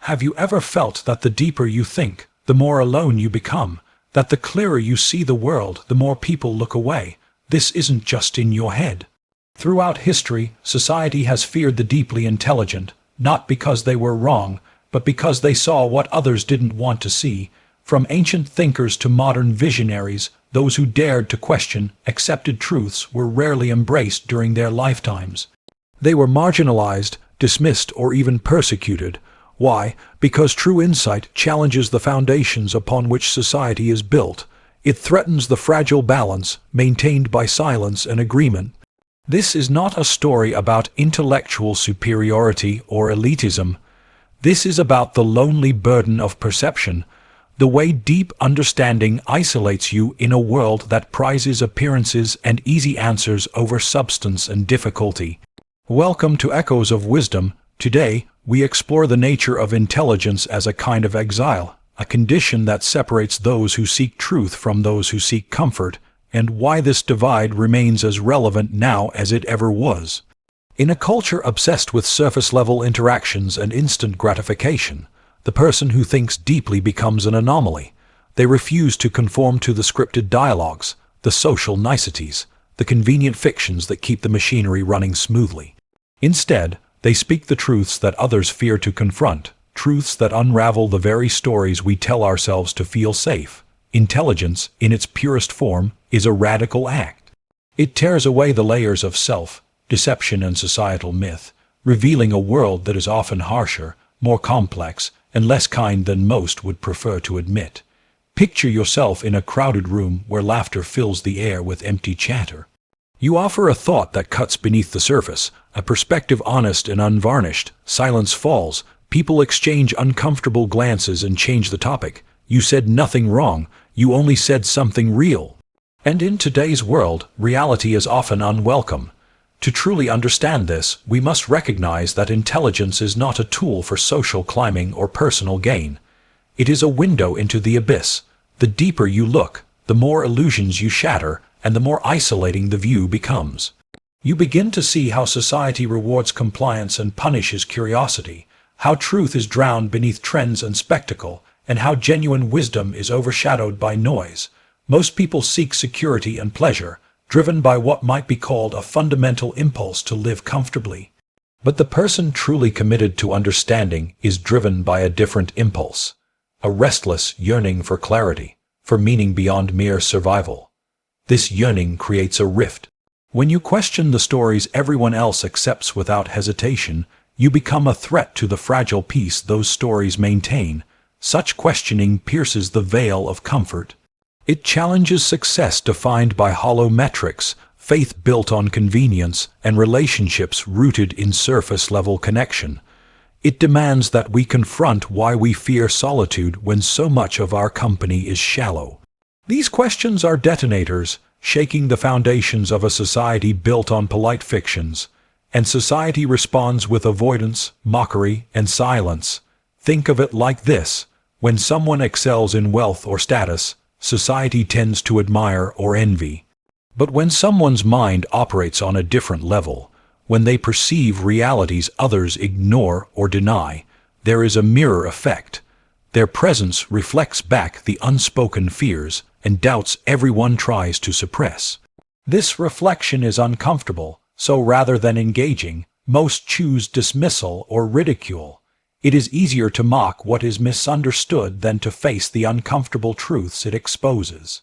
Have you ever felt that the deeper you think, the more alone you become, that the clearer you see the world, the more people look away? This isn't just in your head. Throughout history, society has feared the deeply intelligent, not because they were wrong, but because they saw what others didn't want to see. From ancient thinkers to modern visionaries, those who dared to question accepted truths were rarely embraced during their lifetimes. They were marginalized, dismissed, or even persecuted. Why? Because true insight challenges the foundations upon which society is built. It threatens the fragile balance maintained by silence and agreement. This is not a story about intellectual superiority or elitism. This is about the lonely burden of perception, the way deep understanding isolates you in a world that prizes appearances and easy answers over substance and difficulty. Welcome to Echoes of Wisdom. Today, we explore the nature of intelligence as a kind of exile, a condition that separates those who seek truth from those who seek comfort, and why this divide remains as relevant now as it ever was. In a culture obsessed with surface-level interactions and instant gratification, the person who thinks deeply becomes an anomaly. They refuse to conform to the scripted dialogues, the social niceties, the convenient fictions that keep the machinery running smoothly. Instead, they speak the truths that others fear to confront, truths that unravel the very stories we tell ourselves to feel safe. Intelligence, in its purest form, is a radical act. It tears away the layers of self, deception, and societal myth, revealing a world that is often harsher, more complex, and less kind than most would prefer to admit. Picture yourself in a crowded room where laughter fills the air with empty chatter. You offer a thought that cuts beneath the surface, a perspective honest and unvarnished. Silence falls. People exchange uncomfortable glances and change the topic. You said nothing wrong. You only said something real. And in today's world, reality is often unwelcome. To truly understand this, we must recognize that intelligence is not a tool for social climbing or personal gain. It is a window into the abyss. The deeper you look, the more illusions you shatter, and the more isolating the view becomes. You begin to see how society rewards compliance and punishes curiosity, how truth is drowned beneath trends and spectacle, and how genuine wisdom is overshadowed by noise. Most people seek security and pleasure, driven by what might be called a fundamental impulse to live comfortably. But the person truly committed to understanding is driven by a different impulse, a restless yearning for clarity, for meaning beyond mere survival. This yearning creates a rift. When you question the stories everyone else accepts without hesitation, you become a threat to the fragile peace those stories maintain. Such questioning pierces the veil of comfort. It challenges success defined by hollow metrics, faith built on convenience, and relationships rooted in surface-level connection. It demands that we confront why we fear solitude when so much of our company is shallow. These questions are detonators, shaking the foundations of a society built on polite fictions. And society responds with avoidance, mockery, and silence. Think of it like this: when someone excels in wealth or status, society tends to admire or envy. But when someone's mind operates on a different level, when they perceive realities others ignore or deny, there is a mirror effect. Their presence reflects back the unspoken fears and doubts everyone tries to suppress. This reflection is uncomfortable, so rather than engaging, most choose dismissal or ridicule. It is easier to mock what is misunderstood than to face the uncomfortable truths it exposes.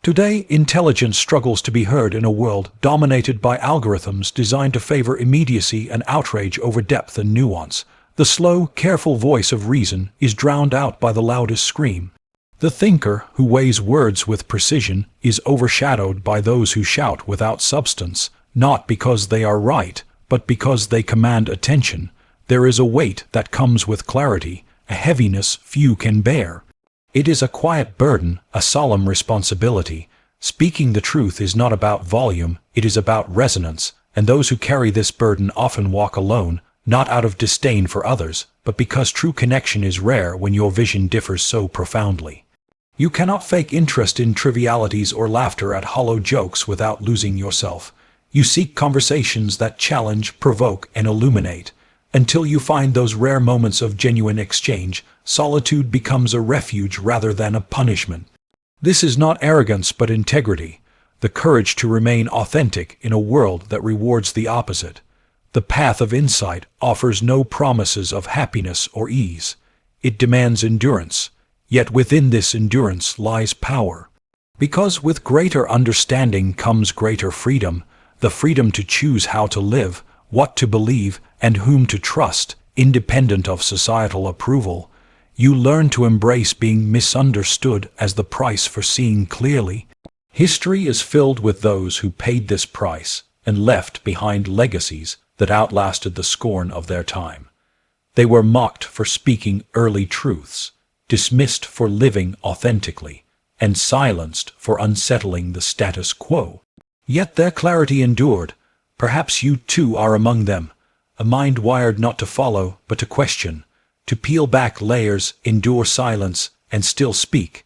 Today, intelligence struggles to be heard in a world dominated by algorithms designed to favor immediacy and outrage over depth and nuance. The slow, careful voice of reason is drowned out by the loudest scream. The thinker, who weighs words with precision, is overshadowed by those who shout without substance, not because they are right, but because they command attention. There is a weight that comes with clarity, a heaviness few can bear. It is a quiet burden, a solemn responsibility. Speaking the truth is not about volume, it is about resonance, and those who carry this burden often walk alone, not out of disdain for others, but because true connection is rare when your vision differs so profoundly. You cannot fake interest in trivialities or laughter at hollow jokes without losing yourself. You seek conversations that challenge, provoke, and illuminate. Until you find those rare moments of genuine exchange, solitude becomes a refuge rather than a punishment. This is not arrogance but integrity, the courage to remain authentic in a world that rewards the opposite. The path of insight offers no promises of happiness or ease. It demands endurance, yet within this endurance lies power. Because with greater understanding comes greater freedom, the freedom to choose how to live, what to believe, and whom to trust, independent of societal approval. You learn to embrace being misunderstood as the price for seeing clearly. History is filled with those who paid this price and left behind legacies that outlasted the scorn of their time. They were mocked for speaking early truths, dismissed for living authentically, and silenced for unsettling the status quo. Yet their clarity endured. Perhaps you too are among them, a mind wired not to follow but to question, to peel back layers, endure silence, and still speak.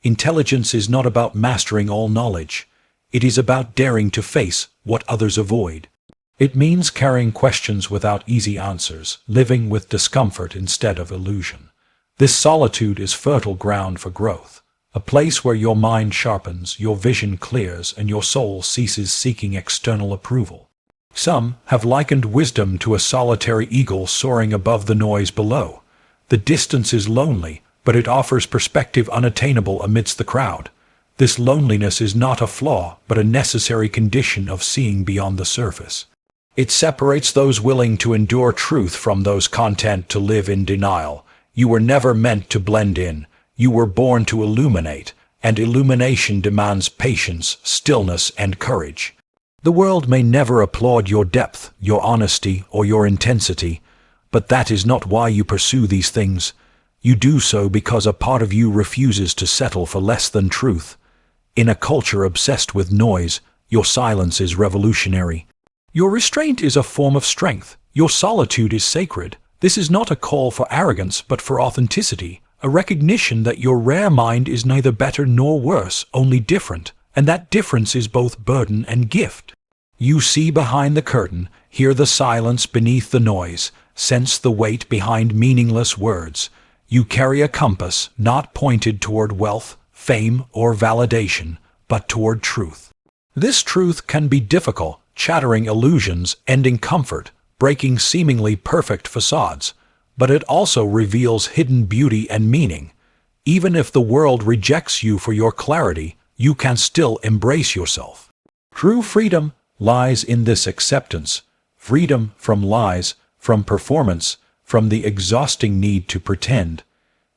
Intelligence is not about mastering all knowledge. It is about daring to face what others avoid. It means carrying questions without easy answers, living with discomfort instead of illusion. This solitude is fertile ground for growth, a place where your mind sharpens, your vision clears, and your soul ceases seeking external approval. Some have likened wisdom to a solitary eagle soaring above the noise below. The distance is lonely, but it offers perspective unattainable amidst the crowd. This loneliness is not a flaw, but a necessary condition of seeing beyond the surface. It separates those willing to endure truth from those content to live in denial. You were never meant to blend in. You were born to illuminate, and illumination demands patience, stillness, and courage. The world may never applaud your depth, your honesty, or your intensity, but that is not why you pursue these things. You do so because a part of you refuses to settle for less than truth. In a culture obsessed with noise, your silence is revolutionary. Your restraint is a form of strength. Your solitude is sacred. This is not a call for arrogance, but for authenticity, a recognition that your rare mind is neither better nor worse, only different, and that difference is both burden and gift. You see behind the curtain, hear the silence beneath the noise, sense the weight behind meaningless words. You carry a compass not pointed toward wealth, fame, or validation, but toward truth. This truth can be difficult, shattering illusions, ending comfort, breaking seemingly perfect facades, but it also reveals hidden beauty and meaning. Even if the world rejects you for your clarity, you can still embrace yourself. True freedom lies in this acceptance, freedom from lies, from performance, from the exhausting need to pretend.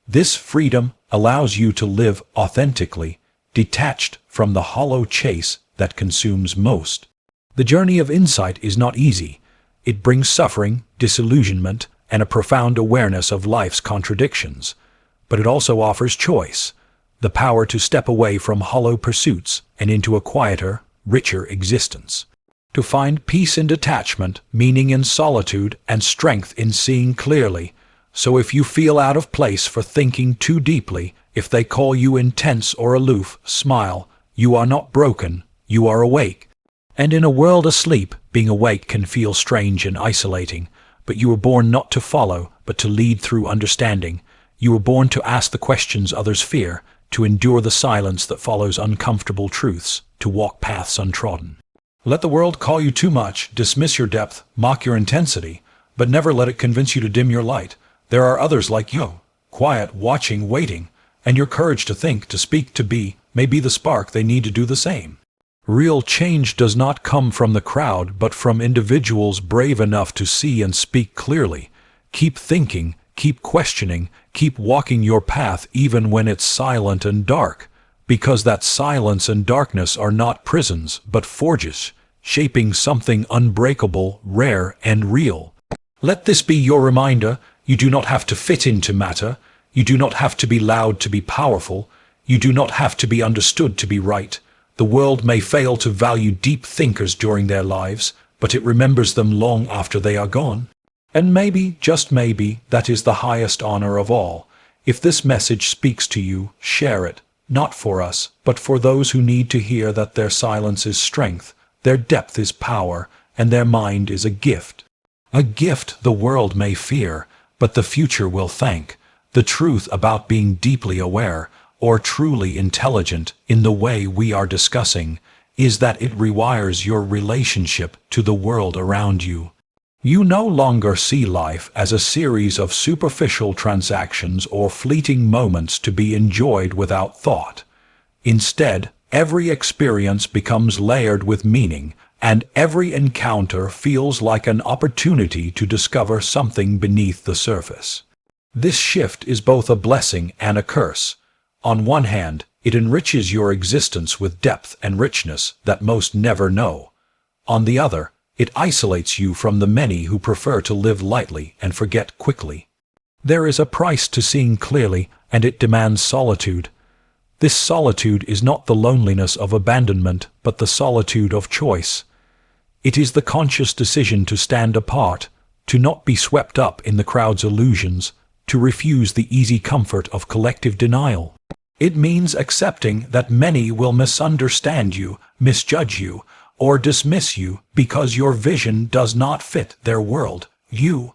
This freedom allows you to live authentically, detached from the hollow chase that consumes most. The journey of insight is not easy. It brings suffering, disillusionment, and a profound awareness of life's contradictions. But it also offers choice, the power to step away from hollow pursuits and into a quieter, richer existence. To find peace in detachment, meaning in solitude, and strength in seeing clearly. So if you feel out of place for thinking too deeply, if they call you intense or aloof, smile. You are not broken, you are awake. And in a world asleep, being awake can feel strange and isolating, but you were born not to follow, but to lead through understanding. You were born to ask the questions others fear, to endure the silence that follows uncomfortable truths, to walk paths untrodden. Let the world call you too much, dismiss your depth, mock your intensity, but never let it convince you to dim your light. There are others like you, quiet, watching, waiting, and your courage to think, to speak, to be, may be the spark they need to do the same. Real change does not come from the crowd, but from individuals brave enough to see and speak clearly. Keep thinking, keep questioning, keep walking your path even when it's silent and dark, because that silence and darkness are not prisons, but forges, shaping something unbreakable, rare, and real. Let this be your reminder. You do not have to fit into matter. You do not have to be loud to be powerful. You do not have to be understood to be right. The world may fail to value deep thinkers during their lives, but it remembers them long after they are gone. And maybe, just maybe, that is the highest honor of all. If this message speaks to you, share it, not for us, but for those who need to hear that their silence is strength, their depth is power, and their mind is a gift. A gift the world may fear, but the future will thank. The truth about being deeply aware, or truly intelligent in the way we are discussing, is that it rewires your relationship to the world around you. You no longer see life as a series of superficial transactions or fleeting moments to be enjoyed without thought. Instead, every experience becomes layered with meaning, and every encounter feels like an opportunity to discover something beneath the surface. This shift is both a blessing and a curse. On one hand, it enriches your existence with depth and richness that most never know. On the other, it isolates you from the many who prefer to live lightly and forget quickly. There is a price to seeing clearly, and it demands solitude. This solitude is not the loneliness of abandonment, but the solitude of choice. It is the conscious decision to stand apart, to not be swept up in the crowd's illusions, to refuse the easy comfort of collective denial. It means accepting that many will misunderstand you, misjudge you, or dismiss you because your vision does not fit their world, you.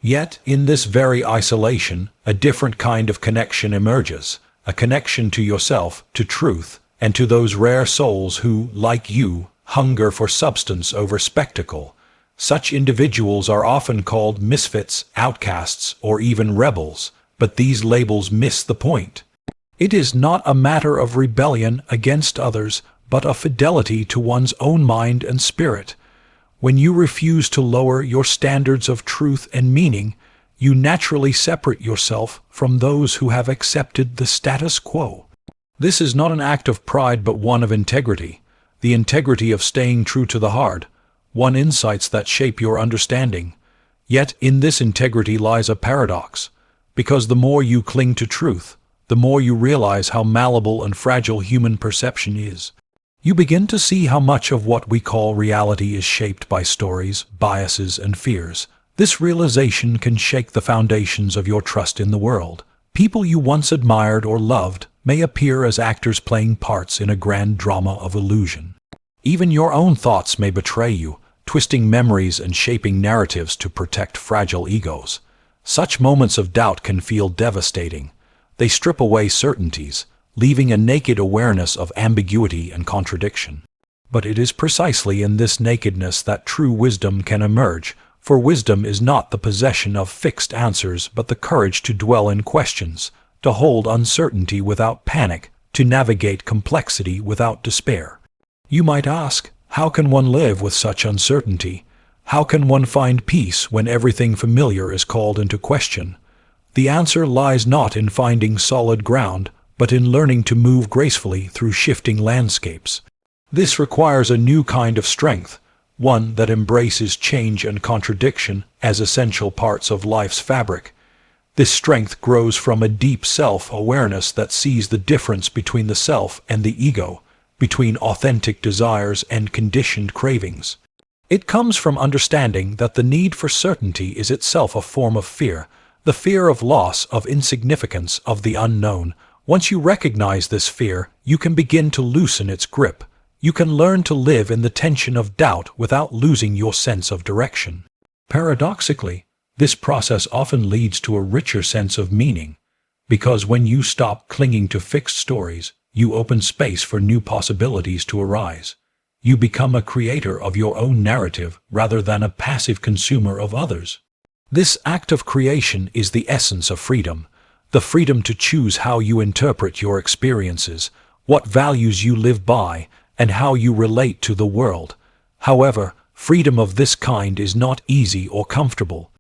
Yet, in this very isolation, a different kind of connection emerges, a connection to yourself, to truth, and to those rare souls who, like you, hunger for substance over spectacle. Such individuals are often called misfits, outcasts, or even rebels, but these labels miss the point. It is not a matter of rebellion against others, but of fidelity to one's own mind and spirit. When you refuse to lower your standards of truth and meaning, you naturally separate yourself from those who have accepted the status quo. This is not an act of pride but one of integrity, the integrity of staying true to the heart, one insights that shape your understanding. Yet in this integrity lies a paradox, because the more you cling to truth, the more you realize how malleable and fragile human perception is. You begin to see how much of what we call reality is shaped by stories, biases, and fears. This realization can shake the foundations of your trust in the world. People you once admired or loved may appear as actors playing parts in a grand drama of illusion. Even your own thoughts may betray you, twisting memories and shaping narratives to protect fragile egos. Such moments of doubt can feel devastating. They strip away certainties, leaving a naked awareness of ambiguity and contradiction. But it is precisely in this nakedness that true wisdom can emerge, for wisdom is not the possession of fixed answers but the courage to dwell in questions, to hold uncertainty without panic, to navigate complexity without despair. You might ask, how can one live with such uncertainty? How can one find peace when everything familiar is called into question? The answer lies not in finding solid ground, but in learning to move gracefully through shifting landscapes. This requires a new kind of strength, one that embraces change and contradiction as essential parts of life's fabric. This strength grows from a deep self-awareness that sees the difference between the self and the ego, between authentic desires and conditioned cravings. It comes from understanding that the need for certainty is itself a form of fear, the fear of loss, of insignificance, of the unknown. Once you recognize this fear, you can begin to loosen its grip. You can learn to live in the tension of doubt without losing your sense of direction. Paradoxically, this process often leads to a richer sense of meaning, because when you stop clinging to fixed stories, you open space for new possibilities to arise. You become a creator of your own narrative rather than a passive consumer of others. This act of creation is the essence of freedom, the freedom to choose how you interpret your experiences, what values you live by, and how you relate to the world. However, freedom of this kind is not easy or comfortable.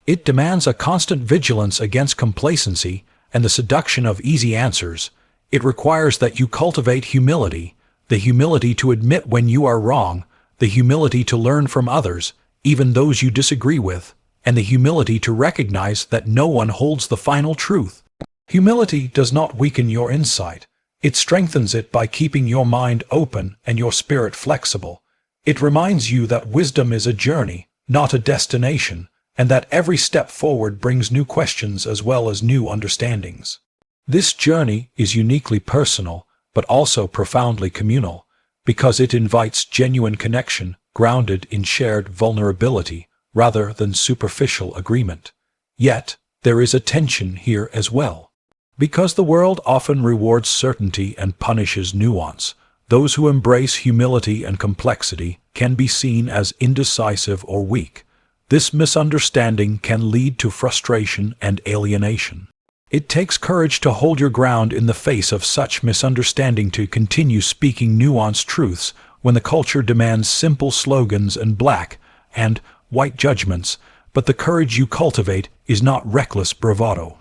It demands a constant vigilance against complacency and the seduction of easy answers. It requires that you cultivate humility, the humility to admit when you are wrong, the humility to learn from others, even those you disagree with, and the humility to recognize that no one holds the final truth. Humility does not weaken your insight. It strengthens it by keeping your mind open and your spirit flexible. It reminds you that wisdom is a journey, not a destination, and that every step forward brings new questions as well as new understandings. This journey is uniquely personal, but also profoundly communal, because it invites genuine connection grounded in shared vulnerability, rather than superficial agreement. Yet, there is a tension here as well. Because the world often rewards certainty and punishes nuance, those who embrace humility and complexity can be seen as indecisive or weak. This misunderstanding can lead to frustration and alienation. It takes courage to hold your ground in the face of such misunderstanding, to continue speaking nuanced truths when the culture demands simple slogans and black and white judgments, but the courage you cultivate is not reckless bravado.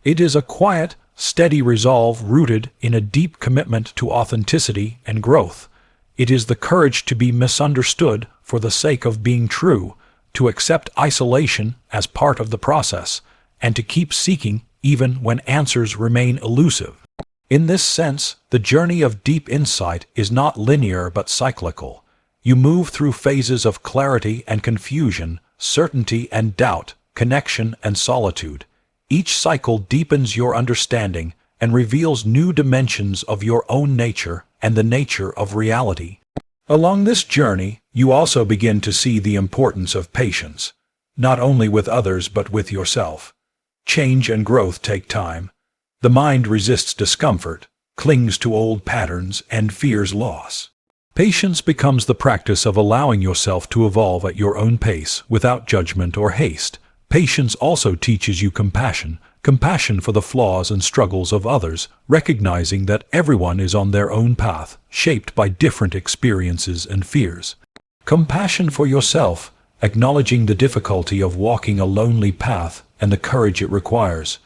It is a quiet, steady resolve rooted in a deep commitment to authenticity and growth. It is the courage to be misunderstood for the sake of being true, to accept isolation as part of the process, and to keep seeking even when answers remain elusive. In this sense, the journey of deep insight is not linear but cyclical. You move through phases of clarity and confusion, certainty and doubt, connection and solitude. Each cycle deepens your understanding and reveals new dimensions of your own nature and the nature of reality. Along this journey, you also begin to see the importance of patience, not only with others but with yourself. Change and growth take time. The mind resists discomfort, clings to old patterns, and fears loss. Patience becomes the practice of allowing yourself to evolve at your own pace without judgment or haste. Patience also teaches you compassion for the flaws and struggles of others, recognizing that everyone is on their own path, shaped by different experiences and fears. Compassion for yourself, acknowledging the difficulty of walking a lonely path and the courage it requires.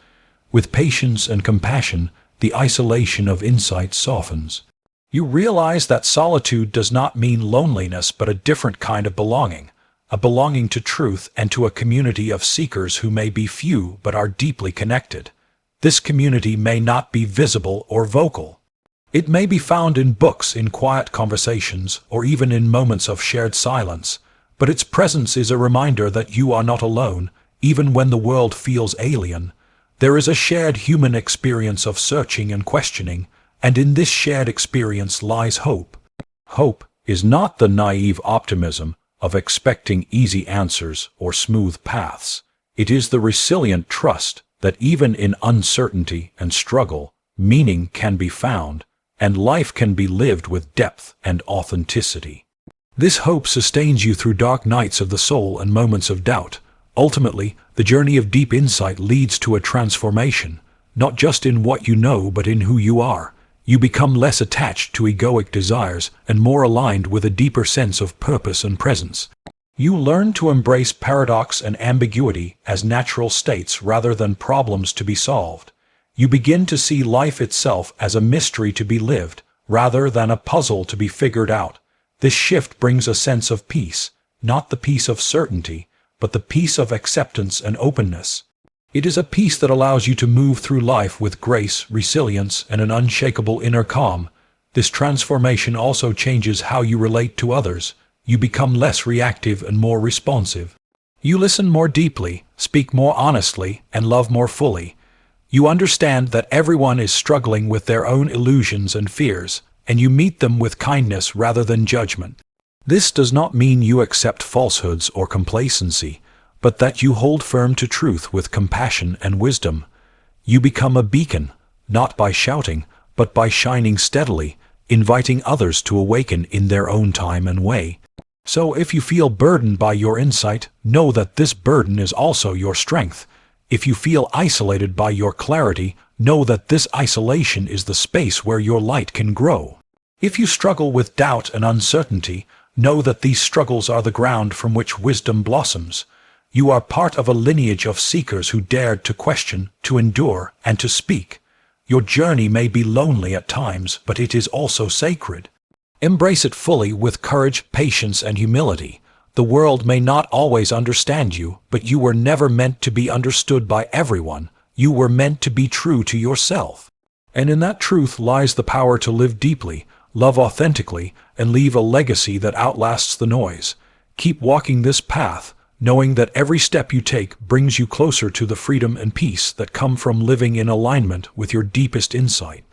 With patience and compassion, the isolation of insight softens. You realize that solitude does not mean loneliness but a different kind of belonging, a belonging to truth and to a community of seekers who may be few but are deeply connected. This community may not be visible or vocal. It may be found in books, in quiet conversations, or even in moments of shared silence, but its presence is a reminder that you are not alone, even when the world feels alien. There is a shared human experience of searching and questioning, and in this shared experience lies hope. Hope is not the naive optimism of expecting easy answers or smooth paths. It is the resilient trust that even in uncertainty and struggle, meaning can be found, and life can be lived with depth and authenticity. This hope sustains you through dark nights of the soul and moments of doubt. Ultimately, the journey of deep insight leads to a transformation, not just in what you know but in who you are. You become less attached to egoic desires and more aligned with a deeper sense of purpose and presence. You learn to embrace paradox and ambiguity as natural states rather than problems to be solved. You begin to see life itself as a mystery to be lived rather than a puzzle to be figured out. This shift brings a sense of peace, not the peace of certainty, but the peace of acceptance and openness. It is a peace that allows you to move through life with grace, resilience, and an unshakable inner calm. This transformation also changes how you relate to others. You become less reactive and more responsive. You listen more deeply, speak more honestly, and love more fully. You understand that everyone is struggling with their own illusions and fears, and you meet them with kindness rather than judgment. This does not mean you accept falsehoods or complacency, but that you hold firm to truth with compassion and wisdom. You become a beacon, not by shouting, but by shining steadily, inviting others to awaken in their own time and way. So if you feel burdened by your insight, know that this burden is also your strength. If you feel isolated by your clarity, know that this isolation is the space where your light can grow. If you struggle with doubt and uncertainty, know that these struggles are the ground from which wisdom blossoms. You are part of a lineage of seekers who dared to question, to endure, and to speak. Your journey may be lonely at times, but it is also sacred. Embrace it fully with courage, patience, and humility. The world may not always understand you, but you were never meant to be understood by everyone. You were meant to be true to yourself. And in that truth lies the power to live deeply, love authentically, and leave a legacy that outlasts the noise. Keep walking this path, knowing that every step you take brings you closer to the freedom and peace that come from living in alignment with your deepest insight.